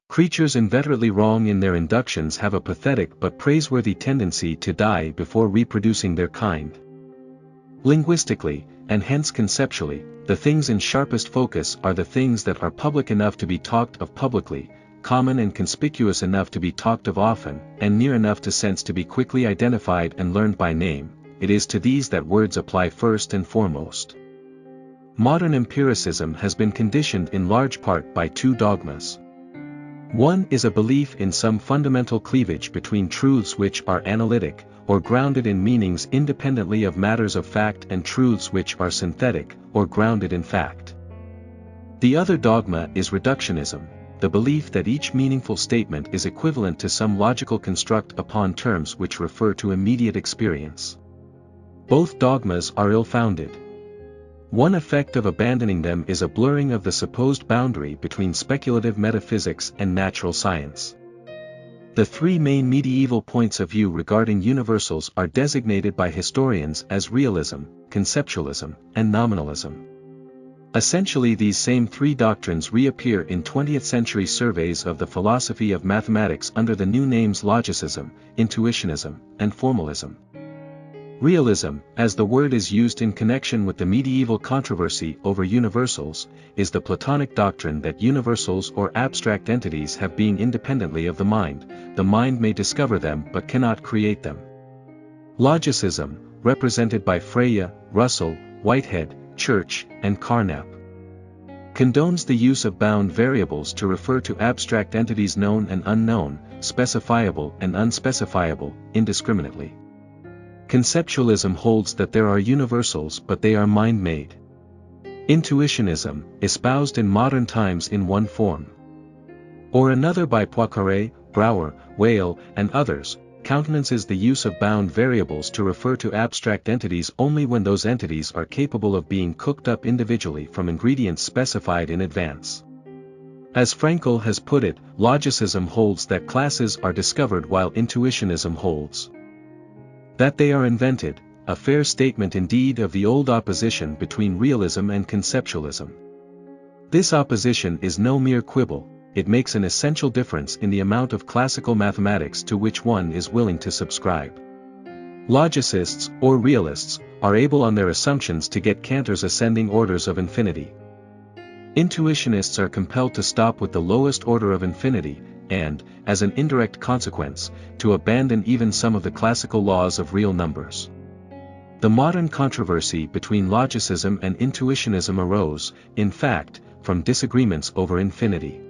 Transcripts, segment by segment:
Creatures inveterately wrong in their inductions have a pathetic but praiseworthy tendency to die before reproducing their kind. Linguistically, and hence conceptually, the things in sharpest focus are the things that are public enough to be talked of publicly, common and conspicuous enough to be talked of often, and near enough to sense to be quickly identified and learned by name. It is to these that words apply first and foremost. Modern empiricism has been conditioned in large part by two dogmas. One is a belief in some fundamental cleavage between truths which are analytic, or grounded in meanings independently of matters of fact, and truths which are synthetic, or grounded in fact. The other dogma is reductionism, the belief that each meaningful statement is equivalent to some logical construct upon terms which refer to immediate experience. Both dogmas are ill-founded. One effect of abandoning them is a blurring of the supposed boundary between speculative metaphysics and natural science. The three main medieval points of view regarding universals are designated by historians as realism, conceptualism, and nominalism. Essentially, these same three doctrines reappear in 20th-century surveys of the philosophy of mathematics under the new names logicism, intuitionism, and formalism. Realism, as the word is used in connection with the medieval controversy over universals, is the Platonic doctrine that universals or abstract entities have being independently of the mind may discover them but cannot create them. Logicism, represented by Freya, Russell, Whitehead, Church, and Carnap, condones the use of bound variables to refer to abstract entities known and unknown, specifiable and unspecifiable, indiscriminately. Conceptualism holds that there are universals but they are mind-made. Intuitionism, espoused in modern times in one form or another by Poincaré, Brouwer, Whale, and others, countenances the use of bound variables to refer to abstract entities only when those entities are capable of being cooked up individually from ingredients specified in advance. As Frankl has put it, logicism holds that classes are discovered while intuitionism holds that they are invented, a fair statement indeed of the old opposition between realism and conceptualism. This opposition is no mere quibble, it makes an essential difference in the amount of classical mathematics to which one is willing to subscribe. Logicists, or realists, are able on their assumptions to get Cantor's ascending orders of infinity. Intuitionists are compelled to stop with the lowest order of infinity, and, as an indirect consequence, to abandon even some of the classical laws of real numbers. The modern controversy between logicism and intuitionism arose, in fact, from disagreements over infinity.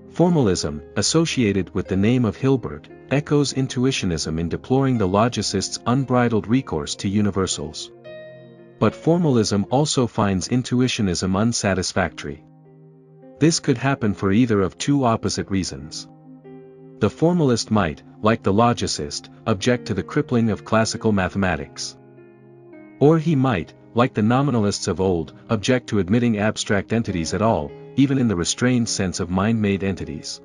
Formalism, associated with the name of Hilbert, echoes intuitionism in deploring the logicists' unbridled recourse to universals. But formalism also finds intuitionism unsatisfactory. This could happen for either of two opposite reasons. The formalist might, like the logicist, object to the crippling of classical mathematics. Or he might, like the nominalists of old, object to admitting abstract entities at all, even in the restrained sense of mind-made entities.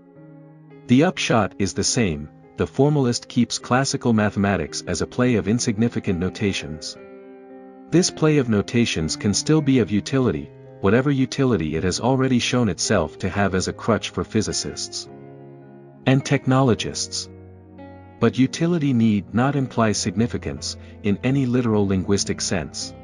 The upshot is the same: the formalist keeps classical mathematics as a play of insignificant notations. This play of notations can still be of utility, whatever utility it has already shown itself to have as a crutch for physicists and technologists. But utility need not imply significance, in any literal linguistic sense.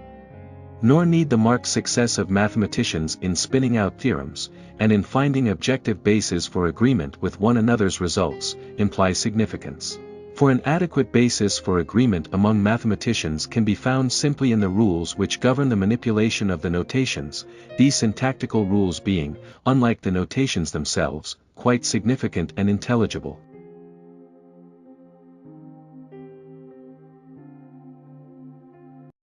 Nor need the marked success of mathematicians in spinning out theorems, and in finding objective bases for agreement with one another's results, imply significance. For an adequate basis for agreement among mathematicians can be found simply in the rules which govern the manipulation of the notations, these syntactical rules being, unlike the notations themselves, quite significant and intelligible.